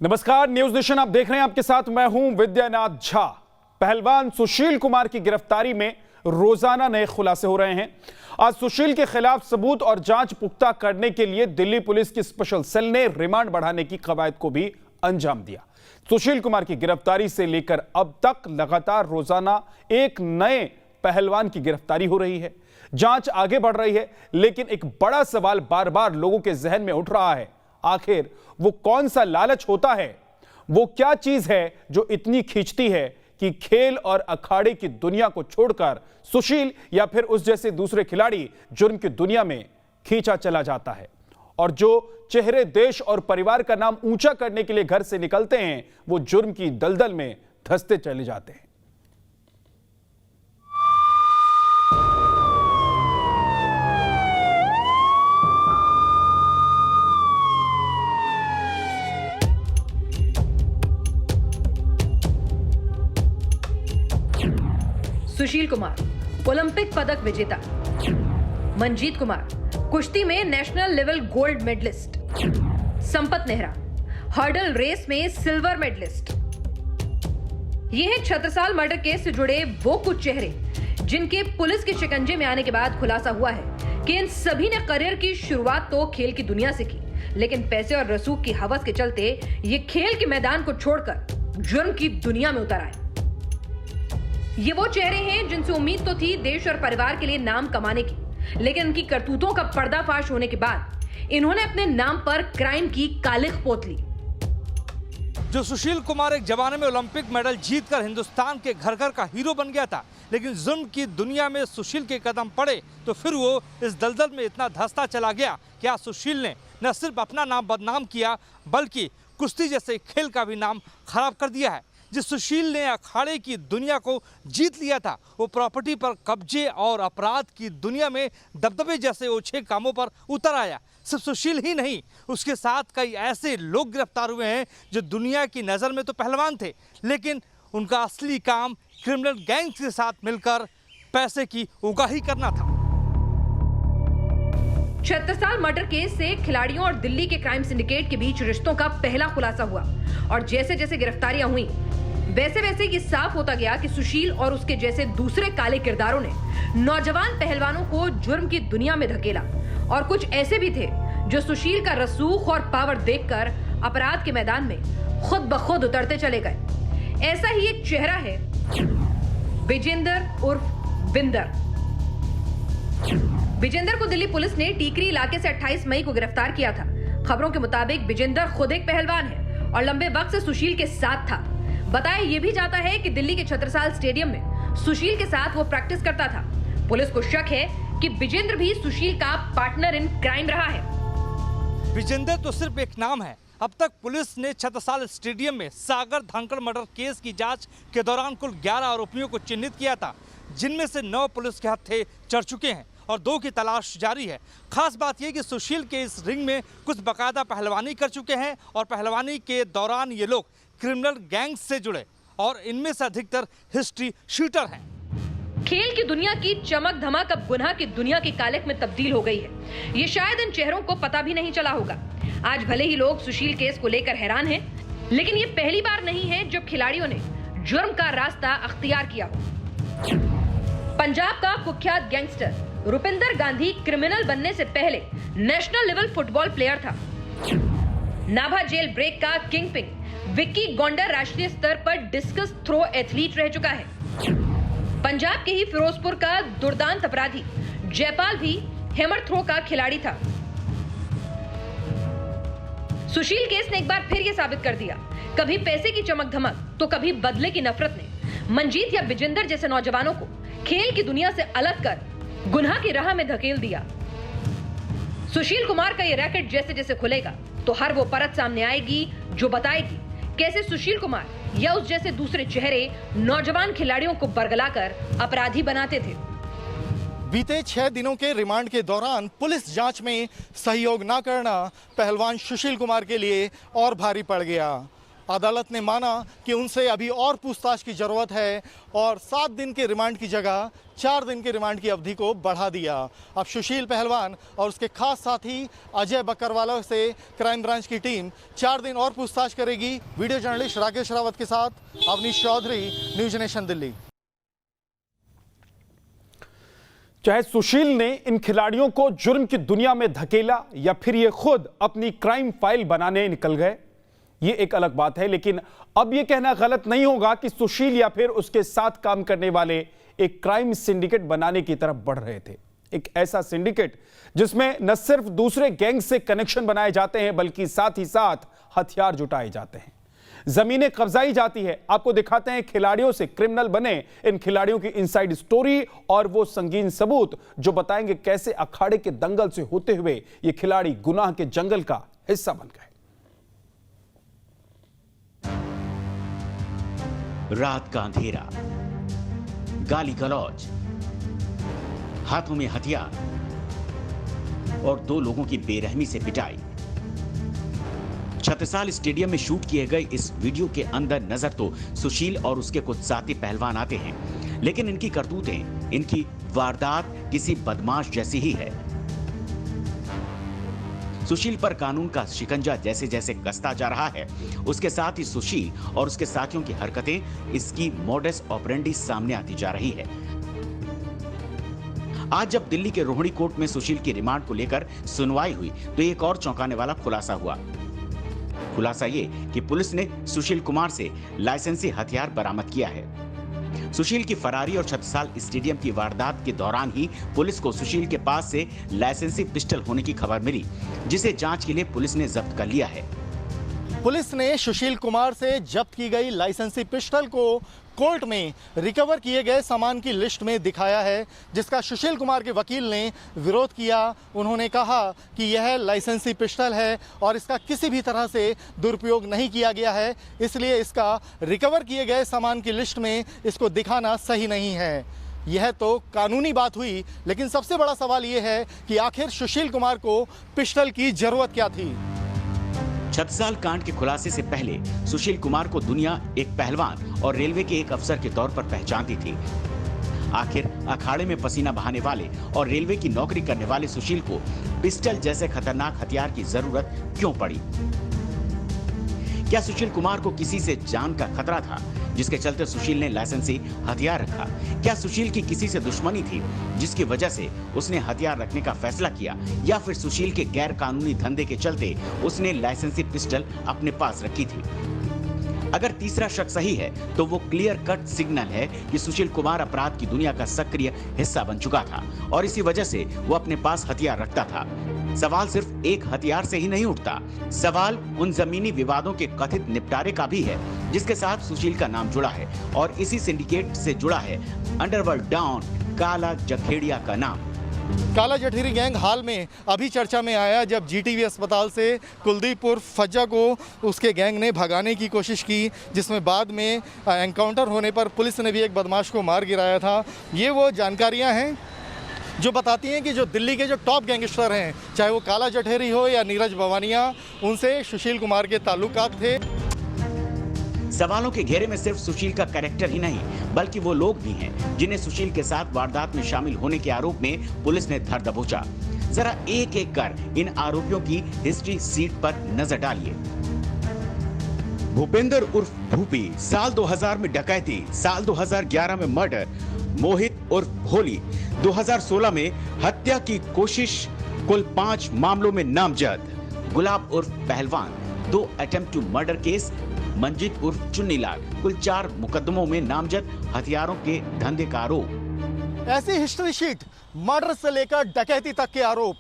नमस्कार, news nation आप देख रहे हैं। आपके साथ मैं हूं विद्यानाथ झा। पहलवान सुशील कुमार की गिरफ्तारी में रोजाना नए खुलासे हो रहे हैं। आज सुशील के खिलाफ सबूत और जांच पुख्ता करने के लिए दिल्ली पुलिस की स्पेशल सेल ने रिमांड बढ़ाने की कवायद को भी अंजाम दिया। सुशील कुमार की गिरफ्तारी से लेकर अब तक लगातार रोजाना एक नए पहलवान की गिरफ्तारी हो रही है। जांच आगे बढ़ रही है, लेकिन एक बड़ा सवाल बार बार लोगों के जहन में उठ रहा है। आखिर वो कौन सा लालच होता है, वो क्या चीज है जो इतनी खींचती है कि खेल और अखाड़े की दुनिया को छोड़कर सुशील या फिर उस जैसे दूसरे खिलाड़ी जुर्म की दुनिया में खींचा चला जाता है। और जो चेहरे देश और परिवार का नाम ऊंचा करने के लिए घर से निकलते हैं, वो जुर्म की दलदल में धंसते चले जाते हैं। सुशील कुमार ओलंपिक पदक विजेता, मनजीत कुमार कुश्ती में national level gold medalist, Sampat Nehra hurdle race में सिल्वर मेडलिस्ट। ये है छत्रसाल मर्डर केस से जुड़े वो कुछ चेहरे जिनके पुलिस के शिकंजे में आने के बाद खुलासा हुआ है कि इन सभी ने करियर की शुरुआत तो खेल की दुनिया से की, लेकिन पैसे और रसूख की हवस के चलते ये खेल के मैदान को छोड़कर जुर्म की दुनिया में उतर आए। ये वो चेहरे हैं जिनसे उम्मीद तो थी देश और परिवार के लिए नाम कमाने की, लेकिन उनकी करतूतों का पर्दाफाश होने के बाद इन्होंने अपने नाम पर क्राइम की कालिख पोत ली। जो सुशील कुमार एक जमाने में ओलंपिक मेडल जीतकर हिंदुस्तान के घर घर का हीरो बन गया था, लेकिन जुर्म की दुनिया में सुशील के कदम पड़े तो फिर वो इस दलदल में इतना धंसता चला गया कि आज सुशील ने न सिर्फ अपना नाम बदनाम किया, बल्कि कुश्ती जैसे खेल का भी नाम खराब कर दिया है। जिस सुशील ने अखाड़े की दुनिया को जीत लिया था, वो प्रॉपर्टी पर कब्जे और अपराध की दुनिया में दबदबे जैसे ओछे कामों पर उतर आया। सिर्फ सुशील ही नहीं, उसके साथ कई ऐसे लोग गिरफ्तार हुए हैं जो दुनिया की नज़र में तो पहलवान थे, लेकिन उनका असली काम क्रिमिनल गैंग्स के साथ मिलकर पैसे की उगाही करना था। छत्रसाल मर्डर केस से खिलाड़ियों और दिल्ली के क्राइम सिंडिकेट के बीच रिश्तों का पहला खुलासा हुआ, और जैसे जैसे गिरफ्तारियां हुई वैसे वैसे ये साफ होता गया कि सुशील और उसके जैसे दूसरे काले किरदारों ने नौजवान पहलवानों को जुर्म की दुनिया में धकेला। और कुछ ऐसे भी थे जो सुशील का रसूख और पावर देखकर अपराध के मैदान में खुद ब खुद उतरते चले गए। ऐसा ही एक चेहरा है विजेंदर उर्फ विंदर। विजेंदर को दिल्ली पुलिस ने टीकरी इलाके से 28 मई को गिरफ्तार किया था। खबरों के मुताबिक विजेंदर खुद एक पहलवान है और लंबे वक्त से सुशील के साथ था। बताया यह भी जाता है कि दिल्ली के छत्रसाल स्टेडियम में सुशील के साथ वो प्रैक्टिस करता था। पुलिस को शक है कि विजेंद्र भी सुशील का पार्टनर इन क्राइम रहा है। विजेंद्र तो सिर्फ एक नाम है। अब तक पुलिस ने छत्रसाल स्टेडियम में सागर धांकड़ मर्डर केस की जांच के दौरान कुल 11 आरोपियों को चिन्हित किया था, जिनमें से 9 पुलिस के हत्थे चढ़ चुके हैं और 2 की तलाश जारी है। खास बात यह कि सुशील के इस रिंग में कुछ बाकायदा पहलवानी कर चुके हैं और पहलवानी के दौरान ये लोग क्रिमिनल गैंग्स से जुड़े और इनमें से अधिकतर हिस्ट्री शूटर हैं। खेल की दुनिया की चमक धमक अब गुनाह की दुनिया की कालिख में तब्दील हो गई है। ये शायद इन चेहरों को पता भी नहीं चला होगा। आज भले ही लोग सुशील केस को लेकर हैरान हैं, लेकिन ये पहली बार नहीं है जब खिलाड़ियों ने जुर्म का रास्ता अख्तियार किया हो। पंजाब का कुख्यात गैंगस्टर रुपिंदर गांधी क्रिमिनल बनने से पहले नेशनल लेवल फुटबॉल प्लेयर था। नाभा जेल ब्रेक का किंग पिन विक्की गोंडर राष्ट्रीय स्तर पर डिस्कस थ्रो एथलीट रह चुका है। पंजाब के ही फिरोजपुर का दुर्दांत अपराधी जयपाल भी हैमर थ्रो का खिलाड़ी था। सुशील केस ने एक बार फिर यह साबित कर दिया, कभी पैसे की चमक धमक तो कभी बदले की नफरत ने मनजीत या विजेंदर जैसे नौजवानों को खेल की दुनिया से अलग कर गुनाह की राह में धकेल दिया। सुशील कुमार का यह रैकेट जैसे जैसे खुलेगा तो हर वो परत सामने आएगी जो बताएगी कैसे सुशील कुमार या उस जैसे दूसरे चेहरे नौजवान खिलाड़ियों को बरगलाकर अपराधी बनाते थे। बीते 6 दिनों के रिमांड के दौरान पुलिस जांच में सहयोग न करना पहलवान सुशील कुमार के लिए और भारी पड़ गया। अदालत ने माना कि उनसे अभी और पूछताछ की जरूरत है और 7 दिन के रिमांड की जगह 4 दिन के रिमांड की अवधि को बढ़ा दिया। अब सुशील पहलवान और उसके खास साथी अजय बकरवाला से क्राइम ब्रांच की टीम 4 दिन और पूछताछ करेगी। वीडियो जर्नलिस्ट राकेश रावत के साथ अवनीश चौधरी, न्यूज नेशन दिल्ली। चाहे सुशील ने इन खिलाड़ियों को जुर्म की दुनिया में धकेला या फिर ये खुद अपनी क्राइम फाइल बनाने निकल गए, ये एक अलग बात है। लेकिन अब ये कहना गलत नहीं होगा कि सुशील या फिर उसके साथ काम करने वाले एक क्राइम सिंडिकेट बनाने की तरफ बढ़ रहे थे। एक ऐसा सिंडिकेट जिसमें न सिर्फ दूसरे गैंग से कनेक्शन बनाए जाते हैं बल्कि साथ ही साथ हथियार जुटाए जाते हैं, जमीनें कब्जाई जाती है। आपको दिखाते हैं खिलाड़ियों से क्रिमिनल बने इन खिलाड़ियों की इनसाइड स्टोरी और वो संगीन सबूत जो बताएंगे कैसे अखाड़े के दंगल से होते हुए ये खिलाड़ी गुनाह के जंगल का हिस्सा बन गए। रात का अंधेरा, गाली गलौज, हाथों में हथियार और 2 लोगों की बेरहमी से पिटाई। छत्रसाल स्टेडियम में शूट किए गए इस वीडियो के अंदर नजर तो सुशील और उसके कुछ साथी पहलवान आते हैं, लेकिन इनकी करतूतें, इनकी वारदात किसी बदमाश जैसी ही है। सुशील पर कानून का शिकंजा जैसे जैसे कसता जा रहा है, उसके साथ ही सुशील और उसके साथियों की हरकतें, इसकी मोडस ऑपरेंडी सामने आती जा रही है। आज जब दिल्ली के रोहिणी कोर्ट में सुशील की रिमांड को लेकर सुनवाई हुई तो एक और चौंकाने वाला खुलासा हुआ। खुलासा ये कि पुलिस ने सुशील कुमार से लाइसेंसी हथियार बरामद किया है। सुशील की फरारी और छत्रसाल स्टेडियम की वारदात के दौरान ही पुलिस को सुशील के पास से लाइसेंसी पिस्टल होने की खबर मिली, जिसे जांच के लिए पुलिस ने जब्त कर लिया है। पुलिस ने सुशील कुमार से जब्त की गई लाइसेंसी पिस्टल को कोर्ट में रिकवर किए गए सामान की लिस्ट में दिखाया है, जिसका सुशील कुमार के वकील ने विरोध किया। उन्होंने कहा कि यह लाइसेंसी पिस्टल है और इसका किसी भी तरह से दुरुपयोग नहीं किया गया है, इसलिए इसका रिकवर किए गए सामान की लिस्ट में इसको दिखाना सही नहीं है। यह तो कानूनी बात हुई, लेकिन सबसे बड़ा सवाल यह है कि आखिर सुशील कुमार को पिस्टल की जरूरत क्या थी। छत्रसाल कांड के खुलासे से पहले सुशील कुमार को दुनिया एक पहलवान और रेलवे के एक अफसर के तौर पर पहचानती थी। आखिर अखाड़े में पसीना बहाने वाले और रेलवे की नौकरी करने वाले सुशील को पिस्टल जैसे खतरनाक हथियार की जरूरत क्यों पड़ी? क्या सुशील कुमार को किसी से जान का खतरा था जिसके चलते सुशील ने लाइसेंसी हथियार रखा? क्या सुशील की किसी से दुश्मनी थी जिसकी वजह से उसने हथियार रखने का फैसला किया, या फिर सुशील के गैर कानूनी धंधे के चलते उसने लाइसेंसी पिस्टल अपने पास रखी थी? अगर तीसरा शक सही है तो वो क्लियर कट सिग्नल है कि सुशील कुमार अपराध की दुनिया का सक्रिय हिस्सा बन चुका था और इसी वजह से वो अपने पास हथियार रखता था। सवाल सिर्फ एक हथियार से ही नहीं उठता, सवाल उन जमीनी विवादों के कथित निपटारे का भी है जिसके साथ सुशील का नाम जुड़ा है, और इसी सिंडिकेट से जुड़ा है अंडरवर्ल्ड डॉन काला जखेड़िया का नाम। काला जठेरी गैंग हाल में अभी चर्चा में आया जब जीटीवी अस्पताल से कुलदीप उर्फ फज्जा को उसके गैंग ने भगाने की कोशिश की, जिसमें बाद में एनकाउंटर होने पर पुलिस ने भी एक बदमाश को मार गिराया था। ये वो जानकारियां हैं जो बताती हैं कि जो दिल्ली के जो टॉप गैंगस्टर हैं, चाहे वो काला जठेरी हो या नीरज भवानिया, उनसे सुशील कुमार के ताल्लुकात थे। सवालों के घेरे में सिर्फ सुशील का कैरेक्टर ही नहीं बल्कि वो लोग भी हैं जिन्हें सुशील के साथ वारदात में शामिल होने के आरोप में पुलिस ने धर दबोचा। जरा एक एक कर इन आरोपियों की हिस्ट्री सीट पर नजर डालिए। भूपेंद्र उर्फ भूपी, साल 2000 में डकैती, साल 2011 में मर्डर। मोहित उर्फ भोली, 2016 में हत्या की कोशिश, कुल 5 मामलों में नामजद। गुलाब उर्फ Pehalwan, 2 attempt to murder case. Manjeet उर्फ चुन्नीलाल, कुल 4 मुकदमों में नामजद हथियारों के धंधे का आरोप। ऐसी हिस्ट्री शीट, मर्डर से लेकर डकैती तक के आरोप,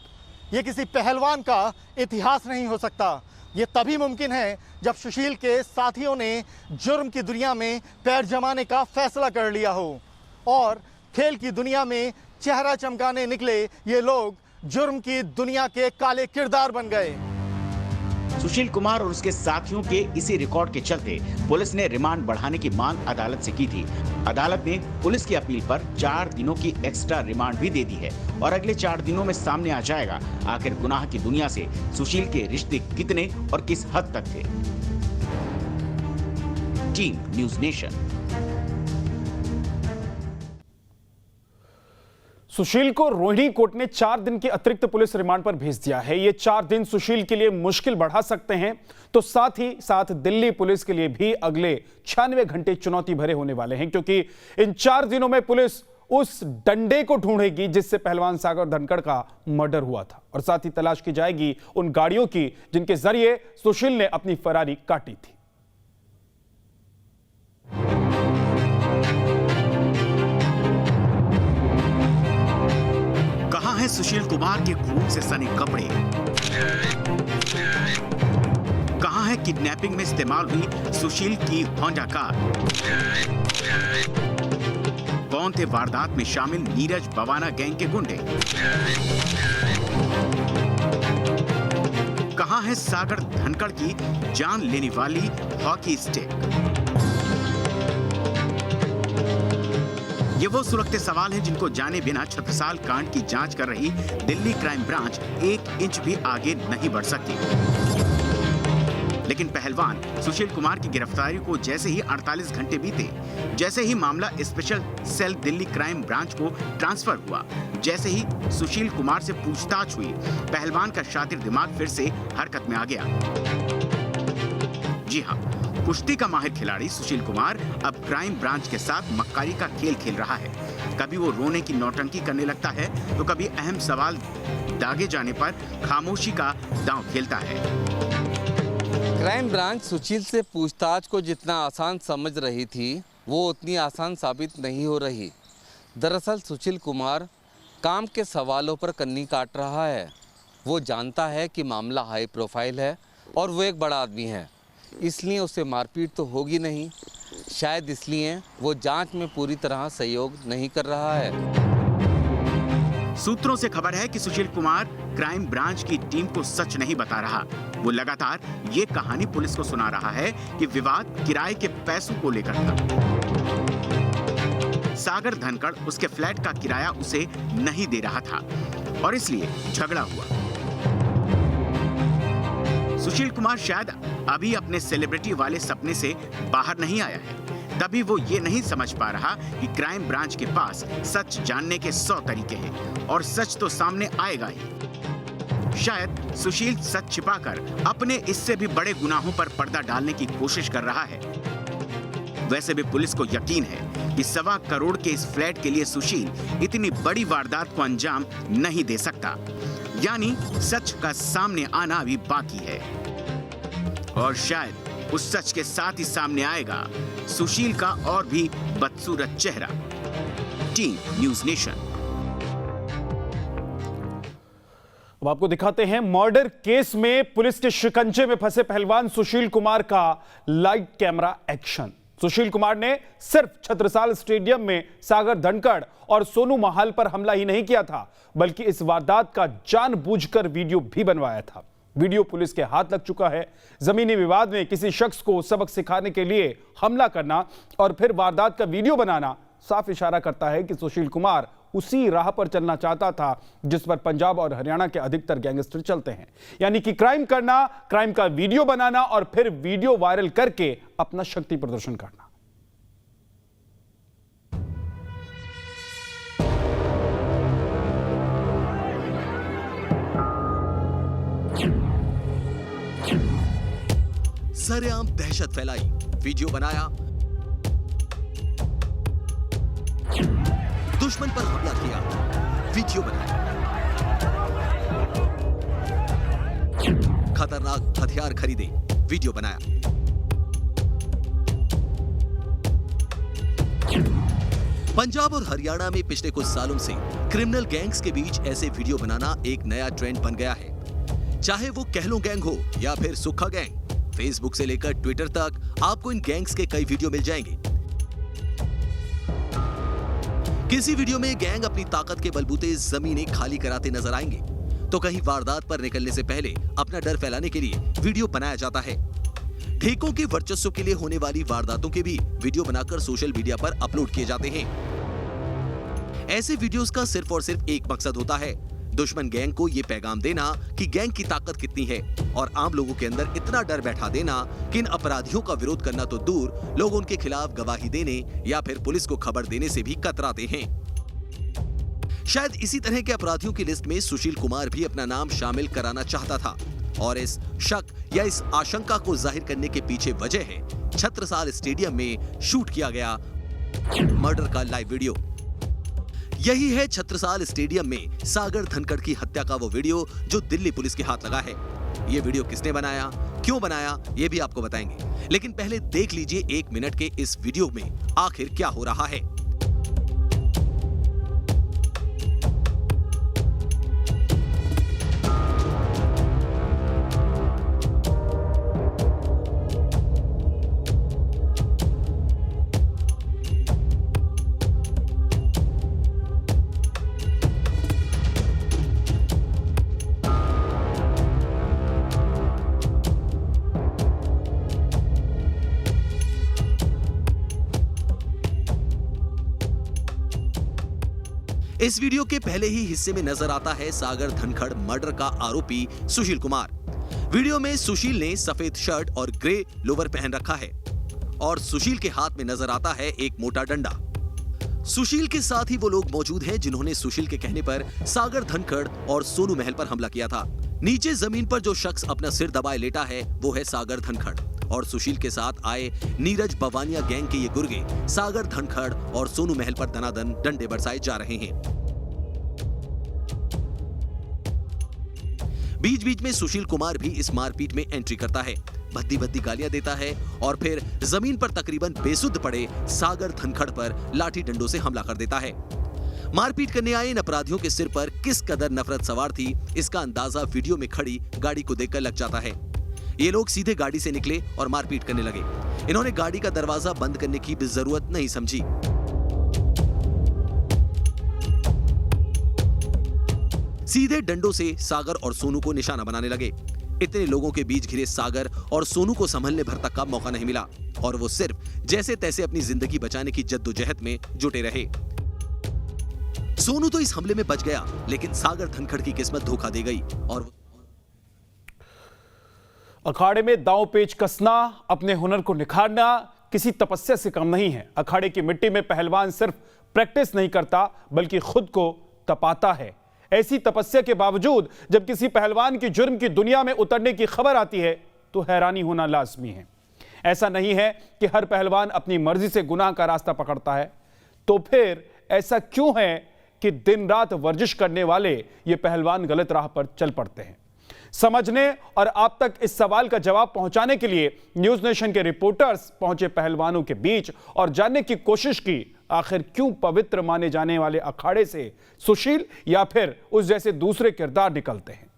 ये किसी पहलवान का इतिहास नहीं हो सकता। ये तभी मुमकिन है जब सुशील के साथियों ने जुर्म की दुनिया में पैर जमाने का फैसला कर लिया हो और खेल की दुनिया में चेहरा चमकाने निकले ये लोग जुर्म की दुनिया के काले किरदार बन गए। सुशील कुमार और उसके साथियों के इसी रिकॉर्ड के चलते पुलिस ने रिमांड बढ़ाने की मांग अदालत से की थी। अदालत ने पुलिस की अपील पर 4 दिनों की एक्स्ट्रा रिमांड भी दे दी है और अगले 4 दिनों में सामने आ जाएगा आखिर गुनाह की दुनिया से सुशील के रिश्ते कितने और किस हद तक थे। Team news nation. सुशील को रोहिणी कोर्ट ने 4 दिन के अतिरिक्त पुलिस रिमांड पर भेज दिया है। ये 4 दिन सुशील के लिए मुश्किल बढ़ा सकते हैं, तो साथ ही साथ दिल्ली पुलिस के लिए भी अगले 96 घंटे चुनौती भरे होने वाले हैं, क्योंकि इन 4 दिनों में पुलिस उस डंडे को ढूंढेगी जिससे पहलवान सागर धनखड़ का मर्डर हुआ था, और साथ ही तलाश की जाएगी उन गाड़ियों की जिनके जरिए सुशील ने अपनी फरारी काटी थी। कहां है सुशील कुमार के खून से सने कपड़े? कहां है किडनैपिंग में इस्तेमाल हुई सुशील की होंडा कार? कौन थे वारदात में शामिल नीरज बवाना गैंग के गुंडे? कहां है सागर धनखड़ की जान लेने वाली हॉकी स्टिक? ये वो सुलगते सवाल हैं जिनको जाने बिना छत्रसाल कांड की जांच कर रही दिल्ली क्राइम ब्रांच 1 इंच भी आगे नहीं बढ़ सकती। लेकिन पहलवान सुशील कुमार की गिरफ्तारी को जैसे ही 48 घंटे बीते, जैसे ही मामला special cell Delhi crime branch को ट्रांसफर हुआ, जैसे ही सुशील कुमार से पूछताछ हुई, पहलवान का शातिर दिमाग फिर से हरकत में आ गया। जी हाँ, कुश्ती का माहिर खिलाड़ी सुशील कुमार अब क्राइम ब्रांच के साथ मक्कारी का खेल खेल रहा है। कभी वो रोने की नौटंकी करने लगता है, तो कभी अहम सवाल दागे जाने पर खामोशी का दांव खेलता है। क्राइम ब्रांच सुशील से पूछताछ को जितना आसान समझ रही थी, वो उतनी आसान साबित नहीं हो रही। दरअसल सुशील कुमार काम के सवालों पर कन्नी काट रहा है। वो जानता है कि मामला हाई प्रोफाइल है और वो एक बड़ा आदमी है, इसलिए उसे मारपीट तो होगी नहीं। शायद इसलिए वो जांच में पूरी तरह सहयोग नहीं कर रहा है। सूत्रों से खबर है कि सुशील कुमार क्राइम ब्रांच की टीम को सच नहीं बता रहा। वो लगातार ये कहानी पुलिस को सुना रहा है कि विवाद किराए के पैसों को लेकर था। सागर धनखड़ उसके फ्लैट का किराया उसे नहीं दे रहा था और इसलिए झगड़ा हुआ। सुशील कुमार शायद अभी अपने सेलिब्रिटी वाले सपने से बाहर नहीं आया है, तभी वो ये नहीं समझ पा रहा कि क्राइम ब्रांच के पास सच जानने के 100 तरीके हैं और सच तो सामने आएगा ही। शायद सुशील सच छिपाकर अपने इससे भी बड़े गुनाहों पर पर्दा डालने की कोशिश कर रहा है। वैसे भी पुलिस को यकीन है कि 1.25 करोड़ के इस फ्लैट के लिए सुशील इतनी बड़ी वारदात को अंजाम नहीं दे सकता। यानी सच का सामने आना अभी बाकी है और शायद उस सच के साथ ही सामने आएगा सुशील का और भी बदसूरत चेहरा। Team news nation. अब आपको दिखाते हैं मर्डर केस में पुलिस के शिकंजे में फंसे पहलवान सुशील कुमार का live camera action. Sushil Kumar ने सिर्फ छत्रसाल स्टेडियम में सागर धनखड़ और सोनू महाल पर हमला ही नहीं किया था, बल्कि इस वारदात का जानबूझकर वीडियो भी बनवाया था। वीडियो पुलिस के हाथ लग चुका है। जमीनी विवाद में किसी शख्स को सबक सिखाने के लिए हमला करना और फिर वारदात का वीडियो बनाना साफ इशारा करता है कि सुशील कुमार उसी राह पर चलना चाहता था जिस पर पंजाब और हरियाणा के अधिकतर गैंगस्टर चलते हैं, यानी कि क्राइम करना, क्राइम का वीडियो बनाना और फिर वीडियो वायरल करके अपना शक्ति प्रदर्शन करना। सरेआम दहशत फैलाई, वीडियो बनाया, दुश्मन पर हमला किया, वीडियो बनाया, खतरनाक हथियार खरीदे, वीडियो बनाया, पंजाब और हरियाणा में पिछले कुछ सालों से क्रिमिनल गैंग्स के बीच ऐसे वीडियो बनाना एक नया ट्रेंड बन गया है। चाहे वो कहलों गैंग हो या फिर सुक्खा गैंग, फेसबुक से लेकर ट्विटर तक आपको इन गैंग्स के कई वीडियो मिल जाएंगे। किसी वीडियो में गैंग अपनी ताकत के बलबूते जमीनें खाली कराते नजर आएंगे, तो कहीं वारदात पर निकलने से पहले अपना डर फैलाने के लिए वीडियो बनाया जाता है। ठेकों के वर्चस्व के लिए होने वाली वारदातों के भी वीडियो बनाकर सोशल मीडिया पर अपलोड किए जाते हैं। ऐसे वीडियोस का सिर्फ और सिर्फ एक मकसद होता है, दुश्मन गैंग को ये पैगाम देना कि गैंग की ताकत कितनी है और आम लोगों के अंदर इतना डर बैठा देना कि इन अपराधियों का विरोध करना तो दूर, लोग उनके खिलाफ गवाही देने या फिर पुलिस को खबर देने से भी कतराते हैं। शायद इसी तरह के अपराधियों की लिस्ट में सुशील कुमार भी अपना नाम शामिल कराना चाहता था और इस शक या इस आशंका को जाहिर करने के पीछे वजह है छत्रसाल स्टेडियम में शूट किया गया मर्डर का लाइव वीडियो। यही है छत्रसाल स्टेडियम में सागर धनखड़ की हत्या का वो वीडियो जो दिल्ली पुलिस के हाथ लगा है। ये वीडियो किसने बनाया, क्यों बनाया, ये भी आपको बताएंगे, लेकिन पहले देख लीजिए 1 मिनट के इस वीडियो में आखिर क्या हो रहा है। इस वीडियो के पहले ही हिस्से में नजर आता है सागर धनखड़ मर्डर का आरोपी सुशील कुमार। वीडियो में सुशील ने सफेद शर्ट और ग्रे लोवर पहन रखा है और सुशील के हाथ में नजर आता है एक मोटा डंडा। सुशील के साथ ही वो लोग मौजूद हैं जिन्होंने सुशील के कहने पर सागर धनखड़ और सोनू महल पर हमला किया था। नीचे जमीन पर जो शख्स अपना सिर दबाए लेटा है वो है सागर धनखड़ और सुशील के साथ आए नीरज बवानिया गैंग के ये गुर्गे सागर धनखड़ और सोनू महल पर दनादन डंडे बरसाए जा रहे हैं। बीच बीच में सुशील कुमार भी इस मारपीट में एंट्री करता है, भद्दी भद्दी गालियां देता है और फिर जमीन पर तकरीबन बेसुध पड़े सागर धनखड़ पर लाठी डंडों से हमला कर देता है। मारपीट करने आए इन अपराधियों के सिर पर किस कदर नफरत सवार थी इसका अंदाजा वीडियो में खड़ी गाड़ी को देखकर लग जाता है। ये लोग सीधे गाड़ी से निकले और मारपीट करने लगे। इन्होंने गाड़ी का दरवाजा बंद करने की भी जरूरत नहीं समझी। सीधे डंडों से सागर और सोनू को निशाना बनाने लगे। इतने लोगों के बीच घिरे सागर और सोनू को संभलने भर तक का मौका नहीं मिला और वो सिर्फ जैसे तैसे अपनी जिंदगी बचाने की जद्दोजहद में जुटे रहे। सोनू तो इस हमले में बच गया, लेकिन सागर धनखड़ की किस्मत धोखा दे गई और अखाड़े में दांव पेच कसना, अपने हुनर को निखारना किसी तपस्या से कम नहीं है। अखाड़े की मिट्टी में पहलवान सिर्फ प्रैक्टिस नहीं करता बल्कि खुद को तपाता है। ऐसी तपस्या के बावजूद जब किसी पहलवान की जुर्म की दुनिया में उतरने की खबर आती है तो हैरानी होना लाजमी है। ऐसा नहीं है कि हर पहलवान अपनी मर्जी से गुनाह का रास्ता पकड़ता है, तो फिर ऐसा क्यों है कि दिन रात वर्जिश करने वाले ये पहलवान गलत राह पर चल पड़ते हैं? समझने और आप तक इस सवाल का जवाब पहुंचाने के लिए न्यूज नेशन के रिपोर्टर्स पहुंचे पहलवानों के बीच और जानने की कोशिश की आखिर क्यों पवित्र माने जाने वाले अखाड़े से सुशील या फिर उस जैसे दूसरे किरदार निकलते हैं।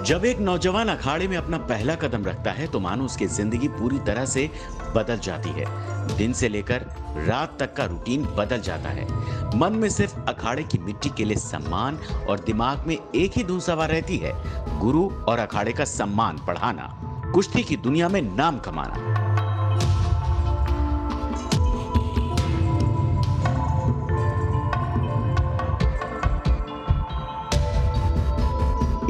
जब एक नौजवान अखाड़े में अपना पहला कदम रखता है तो मानो उसकी जिंदगी पूरी तरह से बदल जाती है। दिन से लेकर रात तक का रूटीन बदल जाता है। मन में सिर्फ अखाड़े की मिट्टी के लिए सम्मान और दिमाग में एक ही धुन सवार रहती है, गुरु और अखाड़े का सम्मान बढ़ाना, कुश्ती की दुनिया में नाम कमाना।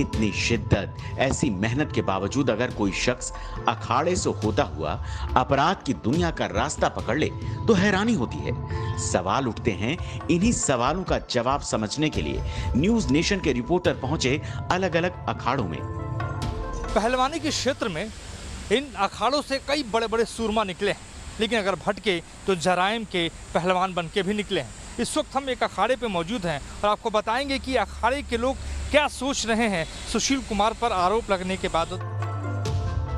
इतनी शिद्दत, ऐसी मेहनत के बावजूद अगर कोई शख्स अखाड़े से होता हुआ अपराध की दुनिया का रास्ता पकड़ ले तो हैरानी होती है। सवाल उठते हैं। इन्हीं सवालों का जवाब समझने के लिए न्यूज नेशन के रिपोर्टर पहुंचे अलग अलग अखाड़ों में। पहलवानी के क्षेत्र में इन अखाड़ों से कई बड़े बड़े सूरमा निकले हैं, लेकिन अगर भटके तो जराइम के पहलवान बन के भी निकले हैं। इस वक्त हम एक अखाड़े पे मौजूद हैं और आपको बताएंगे कि अखाड़े के लोग क्या सोच रहे हैं सुशील कुमार पर आरोप लगने के बाद।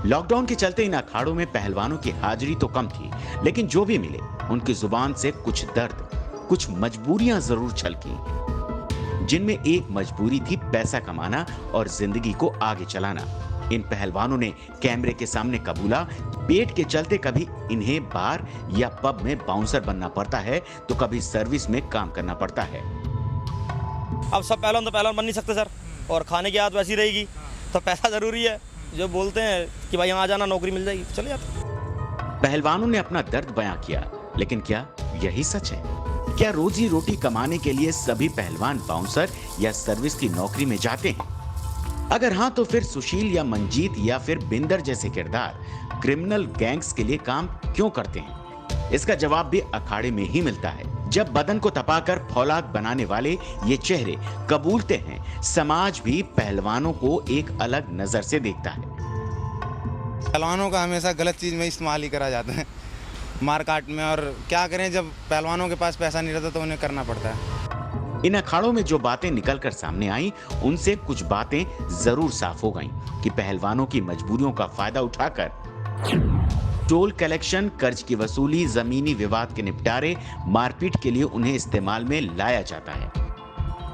लॉकडाउन के चलते इन अखाड़ों में पहलवानों की हाजिरी तो कम थी, लेकिन जो भी मिले उनकी जुबान से कुछ दर्द, कुछ मजबूरियां जरूर छलकी, जिनमें एक मजबूरी थी पैसा कमाना और जिंदगी को आगे चलाना। इन पहलवानों ने कैमरे के सामने कबूला, पेट के चलते कभी इन्हें बार या पब में बाउंसर बनना पड़ता है तो कभी सर्विस में काम करना पड़ता है। अब सब पहलवान तो पहलवान बन नहीं सकते सर, और खाने की आदत वैसी रहेगी तो पैसा जरूरी है। जो बोलते हैं कि भाई यहाँ आ जाना नौकरी मिल जाएगी, चले जाते। पहलवानों ने अपना दर्द बयां किया, लेकिन क्या यही सच है? क्या रोजी रोटी कमाने के लिए सभी पहलवान बाउंसर या सर्विस की नौकरी में जाते हैं? अगर हाँ, तो फिर सुशील या मंजीत या फिर बिंदर जैसे किरदार क्रिमिनल गैंग्स के लिए काम क्यों करते हैं? इसका जवाब भी अखाड़े में ही मिलता है, जब बदन को तपाकर फौलाद बनाने वाले ये चेहरे कबूलते हैं, समाज भी पहलवानों को एक अलग नजर से देखता है। पहलवानों का हमेशा गलत चीज में इस्तेमाल ही करा जाता है, मार काट में। और क्या करें, जब पहलवानों के पास पैसा नहीं रहता तो उन्हें करना पड़ता है। इन अखाड़ों में जो बातें निकलकर सामने आई, उनसे कुछ बातें जरूर साफ हो गईं कि पहलवानों की मजबूरियों का फायदा उठाकर टोल कलेक्शन, कर्ज की वसूली, जमीनी विवाद के निपटारे, मारपीट के लिए उन्हें इस्तेमाल में लाया जाता है।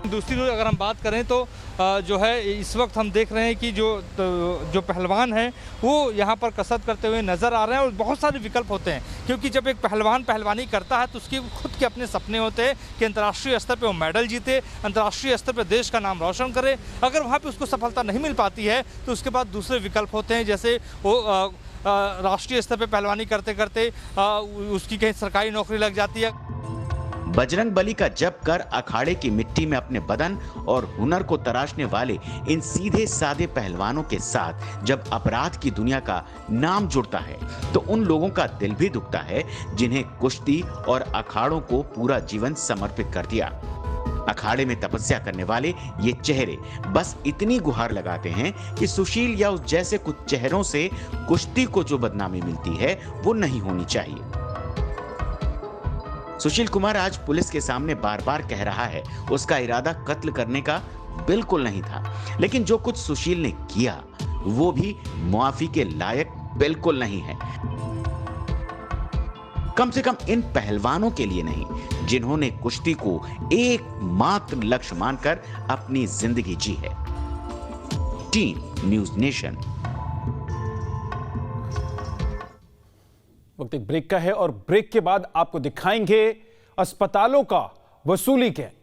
दूसरी ओर अगर हम बात करें तो जो है इस वक्त हम देख रहे हैं कि जो पहलवान हैं वो यहाँ पर कसरत करते हुए नज़र आ रहे हैं, और बहुत सारे विकल्प होते हैं, क्योंकि जब एक पहलवान पहलवानी करता है तो उसके खुद के अपने सपने होते हैं कि अंतर्राष्ट्रीय स्तर पे वो मेडल जीते, अंतर्राष्ट्रीय स्तर पे देश का नाम रोशन करे। अगर वहाँ पे उसको सफलता नहीं मिल पाती है तो उसके बाद दूसरे विकल्प होते हैं, जैसे वो राष्ट्रीय स्तर पे पहलवानी करते करते उसकी कहीं सरकारी नौकरी लग जाती है। बजरंग बली का जप कर अखाड़े की मिट्टी में अपने बदन और हुनर को तराशने वाले इन सीधे साधे पहलवानों के साथ जब अपराध की दुनिया का नाम जुड़ता है, तो उन लोगों का दिल भी दुखता है जिन्हें कुश्ती और अखाड़ों को पूरा जीवन समर्पित कर दिया। अखाड़े में तपस्या करने वाले ये चेहरे बस इतनी गुहार लगाते हैं कि सुशील या उस जैसे कुछ चेहरों से कुश्ती को जो बदनामी मिलती है वो नहीं होनी चाहिए। सुशील कुमार आज पुलिस के सामने बार बार कह रहा है उसका इरादा कत्ल करने का बिल्कुल नहीं था, लेकिन जो कुछ सुशील ने किया वो भी मुआफी के लायक बिल्कुल नहीं है। कम से कम इन पहलवानों के लिए नहीं, जिन्होंने कुश्ती को एकमात्र लक्ष्य मानकर अपनी जिंदगी जी है। Team news nation. वक्त एक ब्रेक का है और ब्रेक के बाद आपको दिखाएंगे अस्पतालों का वसूली गैंग।